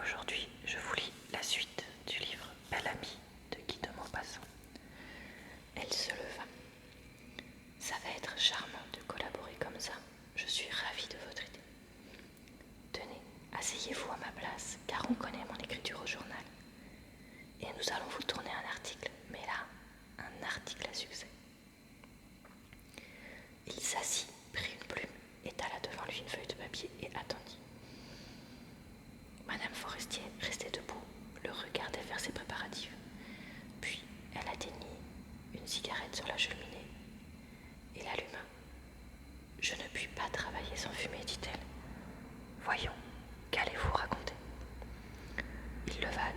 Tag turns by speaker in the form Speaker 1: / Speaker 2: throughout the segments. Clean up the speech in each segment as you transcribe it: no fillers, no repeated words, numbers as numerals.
Speaker 1: Aujourd'hui, je vous lis la suite du livre Belle Amie de Guy de Maupassant. Elle se leva. Ça va être charmant de collaborer comme ça. Je suis ravie de votre idée. Tenez, asseyez-vous à ma place, car on connaît mon écriture au journal. Et nous allons vous tourner un article, mais là, un article à succès. Il s'assit, prit une plume, étala devant lui une feuille de papier et attendit. Madame Forestier restait debout, le regardait faire ses préparatifs. Puis elle atteignit une cigarette sur la cheminée et l'alluma. « Je ne puis pas travailler sans fumer, dit-elle. Voyons, qu'allez-vous raconter ?» Il leva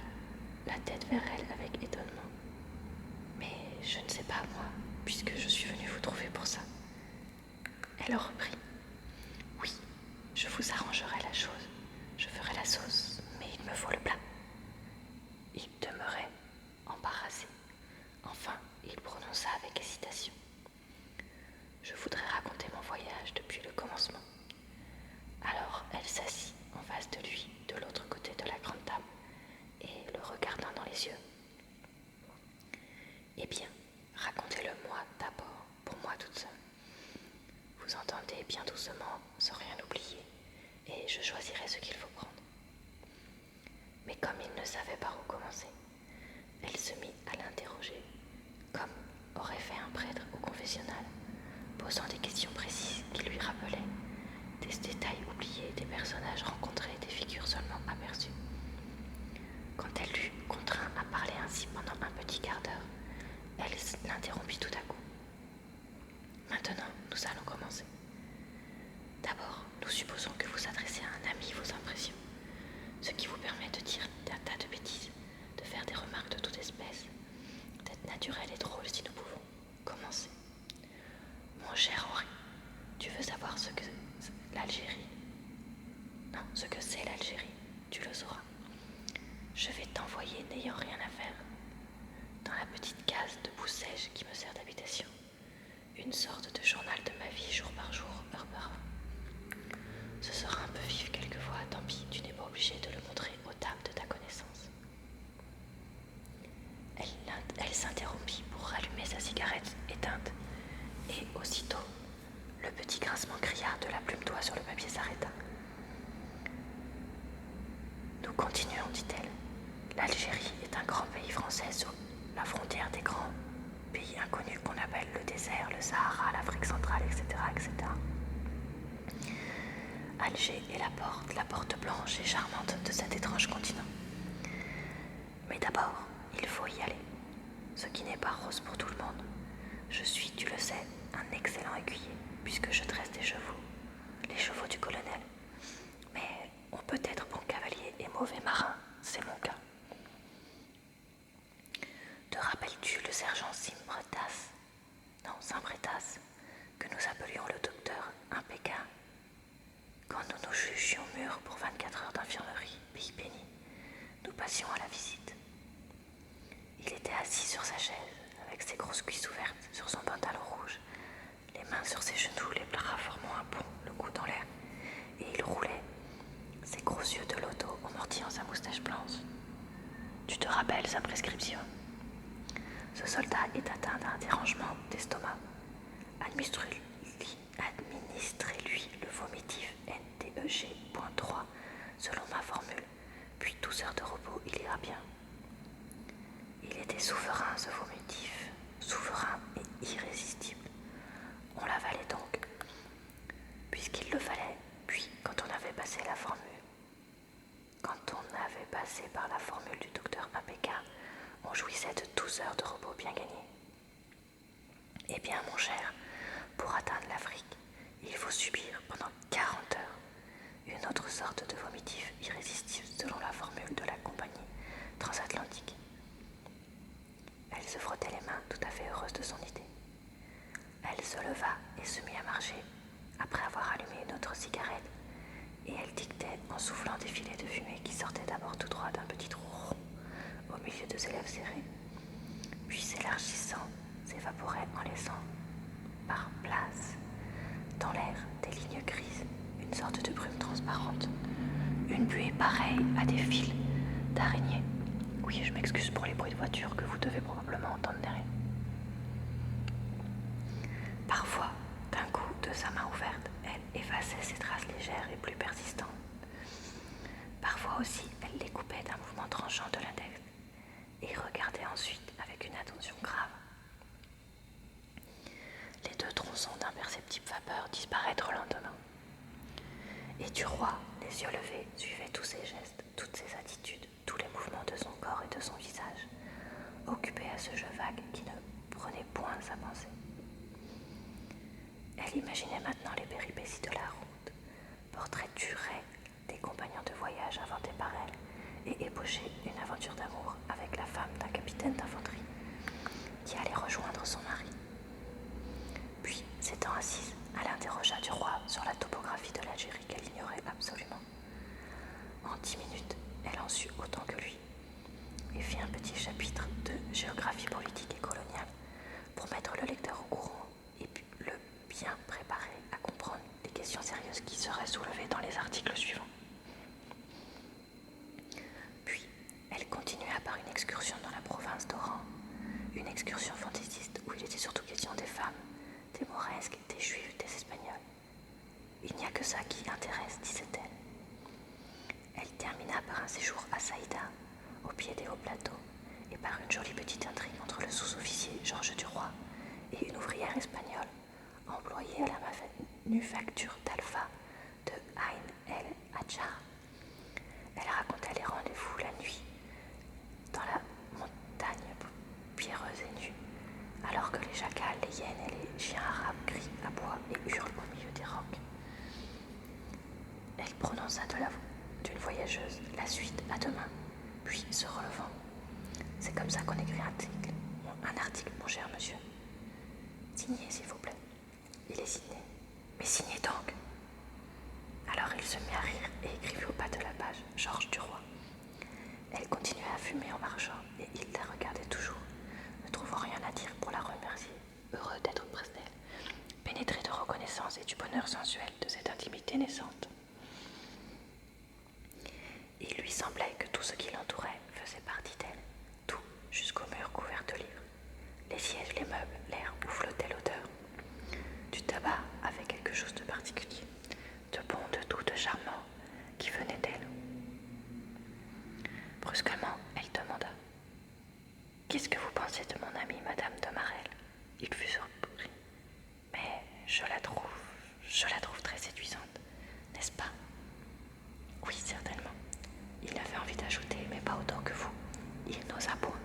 Speaker 1: la tête vers elle avec étonnement. « Mais je ne sais pas, moi, puisque je suis venue vous trouver pour ça. » Elle reprit. « Oui, je vous arrangerai la chose. Je ferai la sauce, mais il me faut le plat. » Il demeurait embarrassé. Enfin, il prononça avec hésitation. « Je voudrais raconter mon voyage depuis le commencement. » Alors elle s'assit en face de lui, de l'autre côté de la grande table, et le regardant dans les yeux. « Eh bien, racontez-le moi d'abord, pour moi toute seule. Vous entendez, bien doucement, sans rien oublier, et je choisirai ce qu'il faut prendre. » Mais comme il ne savait par où commencer, elle se mit à l'interroger, comme aurait fait un prêtre au confessionnal, posant des questions précises qui lui rappelaient des détails oubliés, des personnages rencontrés, des figures seulement aperçues. Quand elle l'eut contraint à parler ainsi pendant un petit quart d'heure, elle l'interrompit tout à coup. « Maintenant, nous allons commencer. D'abord, nous supposons que vous adressez à un ami vos impressions, ce qui vous permet de dire un tas de bêtises, de faire des remarques de toute espèce, d'être naturel et drôle si nous pouvons. Commencez. Mon cher Henri, tu veux savoir ce que l'Algérie? Non, ce que c'est l'Algérie, tu le sauras. Je vais t'envoyer, n'ayant rien à faire, dans la petite case de boue sèche qui me sert d'habitation, une sorte de journal de ma vie jour par jour, heure par heure. Ce sera un peu vif quelquefois, tant pis, tu n'es pas obligé de le montrer aux tables de ta connaissance. » Elle s'interrompit pour rallumer sa cigarette éteinte, et aussitôt, le petit grincement criard de la plume d'oie sur le papier s'arrêta. « Nous continuons, dit-elle. L'Algérie est un grand pays français sur la frontière des grands pays inconnus qu'on appelle le désert, le Sahara, l'Afrique centrale, etc., etc. Alger est la porte blanche et charmante de cet étrange continent. Mais d'abord, il faut y aller, ce qui n'est pas rose pour tout le monde. Je suis, tu le sais, un excellent aiguiller, puisque je dresse des chevaux, les chevaux du colonel. Mais on peut être bon cavalier et mauvais marin, c'est mon cas. Te rappelles-tu le sergent Simbretas, que nous appelions le docteur Impécat, quand nous nous jugions mûrs pour 24 heures d'infirmerie, pays béni, nous passions à la visite. Il était assis sur sa chaise, avec ses grosses cuisses ouvertes, sur son pantalon rouge, les mains sur ses genoux, les bras formant un pont, le cou dans l'air, et il roulait, ses gros yeux de loto amortillant sa moustache blanche. Tu te rappelles sa prescription? Ce soldat est atteint d'un dérangement d'estomac. Administrez-lui le vomitif NDEG.3 selon ma formule, puis 12 heures de repos, il ira bien. Il était souverain, ce vomitif, souverain et irrésistible. On l'avalait donc, puisqu'il le fallait, puis quand on avait passé par la formule du docteur APK, on jouissait de 12 heures de repos bien gagnées. Eh bien, mon cher, pour atteindre l'Afrique, il faut subir pendant 40 heures une autre sorte de vomitif irrésistible selon la formule de la compagnie transatlantique. Elle se frottait les mains, tout à fait heureuse de son idée. Elle se leva et se mit à marcher, après avoir allumé une autre cigarette, et elle dictait en soufflant des filets de fumée qui sortaient d'abord tout droit d'un petit trou rond au milieu de ses lèvres serrées, puis s'élargissant, s'évaporait en laissant par place dans l'air des lignes grises, une sorte de brume transparente une buée pareille à des fils d'araignées. Oui, je m'excuse pour les bruits de voiture que vous devez probablement entendre derrière. Parfois, d'un coup de sa main ouverte, elle effaçait ses traces légères et plus persistantes. Parfois aussi, elle les coupait d'un mouvement tranchant de l'index et regardait ensuite avec une attention grave les deux tronçons d'imperceptible vapeur disparaître au lendemain. Et du roi, les yeux levés, suivait tous ses gestes, toutes ses attitudes, tous les mouvements de son corps et de son visage, occupé à ce jeu vague qui ne prenait point sa pensée. Elle imaginait maintenant les péripéties de la route, portrait duré des compagnons de voyage inventés par elle, et ébauchait une aventure d'amour avec la femme d'un capitaine d'infanterie qui allait rejoindre son mari. Puis, s'étant assise, elle interrogea du roi sur la topographie de l'Algérie qu'elle ignorait absolument. En 10 minutes, elle en sut autant que lui, et fit un petit chapitre de géographie politique et coloniale pour mettre le lecteur au courant et le bien préparer à comprendre les questions sérieuses qui seraient soulevées dans les articles suivants. Puis, elle continua par une excursion dans la province d'Oran, une excursion fantaisiste où il était surtout question des femmes, des Mauresques, des Juifs, des Espagnols. Il n'y a que ça qui intéresse, disait-elle. Elle termina par un séjour à Saïda, au pied des hauts plateaux, et par une jolie petite intrigue entre le sous-officier Georges Duroy et une ouvrière espagnole, employée à la manufacture d'Alpha de Ain el Hadjar. Elle racontait les rendez-vous la nuit, dans la montagne pierreuse et nue, alors que les jacals, les hyènes et les chiens arabes crient, aboient et hurlent au milieu des rocs. Elle prononça d'une voyageuse la suite à demain, puis se relevant. C'est comme ça qu'on écrit un article, mon cher monsieur. Signez, s'il vous plaît. Il est signé. Mais signez donc. Alors il se mit à rire et écrivit au bas de la page Georges Duroy. Elle continuait à fumer en marchant et il la regardait toujours, ne trouvant rien à dire pour la remercier, heureux d'être près d'elle, pénétré de reconnaissance et du bonheur sensuel de cette intimité naissante. Il lui semblait que tout ce qui l'entourait faisait partie d'elle, tout jusqu'aux murs couverts de livres, les sièges, les meubles, l'air où flottait l'odeur. Du tabac avait quelque chose de particulier, de bon, de doux, de charmant, qui venait d'elle. Brusquement, elle demanda « Qu'est-ce que vous pensez de mon amie Madame de Marelle ?» Il fut surpris. « Mais je la trouve très séduisante, n'est-ce pas ?» « Oui, certainement. » Il avait envie d'ajouter « mais pas autant que vous. » Il n'osa point.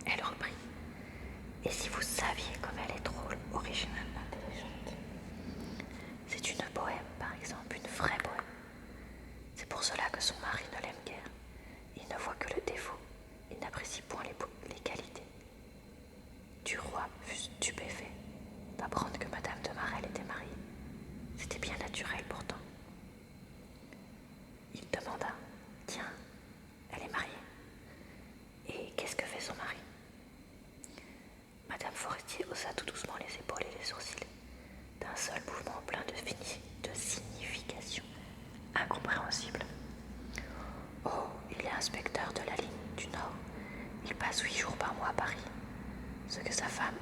Speaker 1: Elle reprit. « Et si vous saviez comme elle est drôle, originale, intelligente. C'est une bohème, par exemple, une vraie bohème. C'est pour cela que son mari ne l'aime guère. Il ne voit que le défaut. Il n'apprécie point les qualités. » Duroy fut stupéfait d'apprendre que Madame de Marelle était mariée. C'était bien naturel pourtant. Il demanda « Tiens, elle est mariée. Et qu'est-ce que fait son mari ?» Madame Forestier haussa tout doucement les épaules et les sourcils, d'un seul mouvement plein de signification incompréhensible. « Oh, il est inspecteur de la ligne du Nord. Il passe 8 jours par mois à Paris, ce que sa femme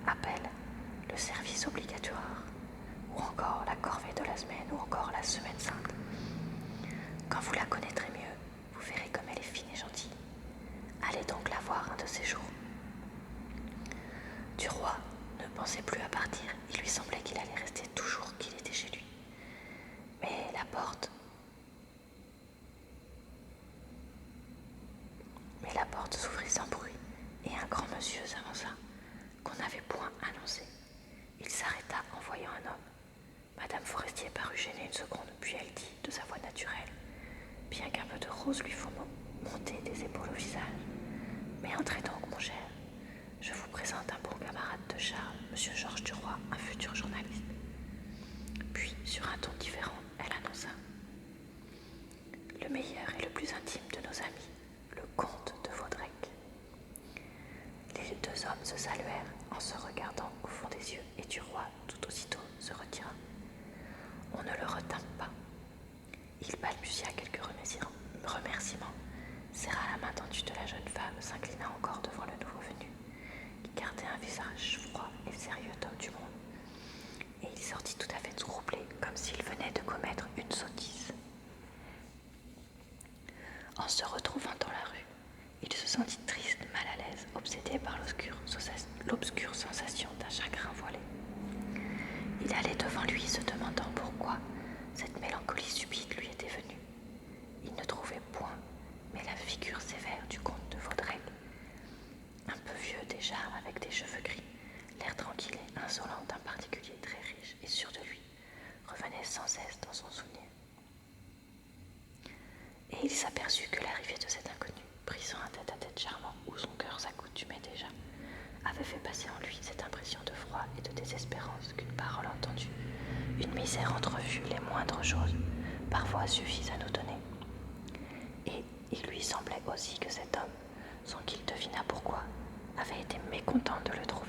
Speaker 1: appelle le service obligatoire, ou encore la corvée de la semaine, ou encore la semaine sainte. Quand vous la connaîtrez mieux, vous verrez comme elle est fine et gentille. Allez donc la voir un de ces jours. » Duroy ne pensait plus à partir. Il lui semblait qu'il allait rester toujours qu'il était chez lui. Mais la porte s'ouvrit sans bruit et un grand monsieur s'avança, qu'on n'avait point annoncé. Il s'arrêta en voyant un homme. Madame Forestier parut gênée une seconde, puis elle dit de sa voix naturelle, bien qu'un peu de rose lui faut monter des épaules au visage. « Mais entrez donc, mon cher. Je vous présente un bon camarade de Charles, monsieur Georges Duroy, un futur journaliste. » Puis, sur un ton différent, elle annonça « Le meilleur et le plus intime de nos amis, le comte de Vaudrec. » Les deux hommes se saluèrent en se regardant au fond des yeux et Duroy tout aussitôt se retira. On ne le retint pas. Il balbutia s'envoler comme s'il venait de commettre une sottise. En se retrouvant dans la rue, il se sentit triste, mal à l'aise, obsédé par l'obscure sensation d'un chagrin voilé. Il allait devant lui se demandant pourquoi cette mélancolie subite lui était venue. Il ne trouvait point, mais la figure sévère du comte de Vaudreuil, un peu vieux déjà, avec des cheveux gris, l'air tranquille et insolent d'un particulier très riche et sûr de lui, revenait sans cesse dans son souvenir. Et il s'aperçut que l'arrivée de cet inconnu, brisant un tête-à-tête charmant où son cœur s'accoutumait déjà, avait fait passer en lui cette impression de froid et de désespérance qu'une parole entendue, une misère entrevue, les moindres choses, parfois suffisent à nous donner. Et il lui semblait aussi que cet homme, sans qu'il devinât pourquoi, avait été mécontent de le trouver.